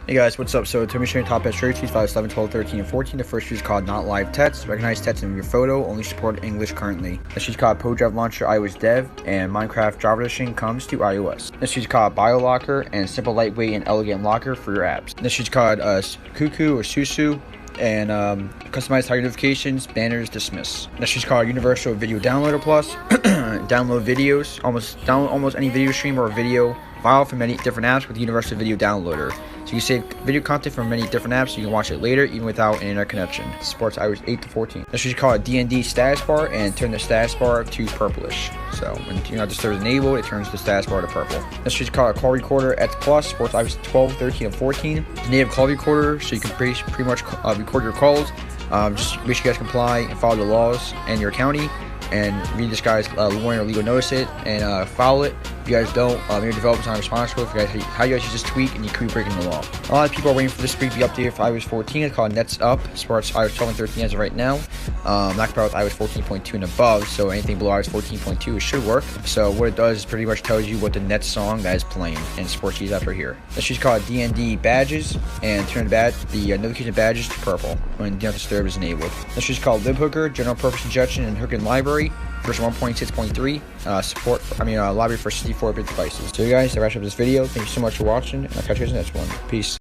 Hey guys, what's up? So to me showing top best trade trees, files 11, 12, 13, and 14. The first tree is called Not Live Text. Recognize text in your photo, only support English currently. This tree is called PoDrive Launcher iOS Dev, and Minecraft Java Edition comes to iOS. This tree is called BioLocker, and simple, lightweight, and elegant locker for your apps. This tree is called Cuckoo or Susu, and customize target notifications, banners, dismiss. This is called Universal Video Downloader Plus. Download videos, almost any video stream or video file from many different apps with Universal Video Downloader. So you save video content from many different apps, so you can watch it later even without an internet connection. It supports iOS 8 to 14. This is called DND status bar, and turn the status bar to purplish. So when Do Not Disturb is enabled, it turns the status bar to purple. This is called Call Recorder X Plus, supports iOS 12, 13, and 14. It's a native call recorder, so you can pretty much record your calls. Just make sure you guys comply and follow the laws in your county, and read this guy's warning or legal notice it, and follow it. If you guys don't, your developers aren't responsible. If you guys, how you guys use this tweak, and you could be breaking the law. A lot of people are waiting for this tweak to be updated for iOS 14. It's called Nets Up. Supports iOS 12 and 13 as of right now. Not compared with iOS 14.2 and above, so anything below iOS 14.2 it should work. So what it does is pretty much tells you what the Nets song that is playing, and supports these after here. This is called DND badges, and turn the notification badges to purple when Do Not Disturb is enabled. This is called LibHooker, general purpose injection and hooking library. Version 1.6.3, library for 64-bit devices. So you guys, that wraps up this video. Thank you so much for watching, and I'll catch you guys in the next one. Peace.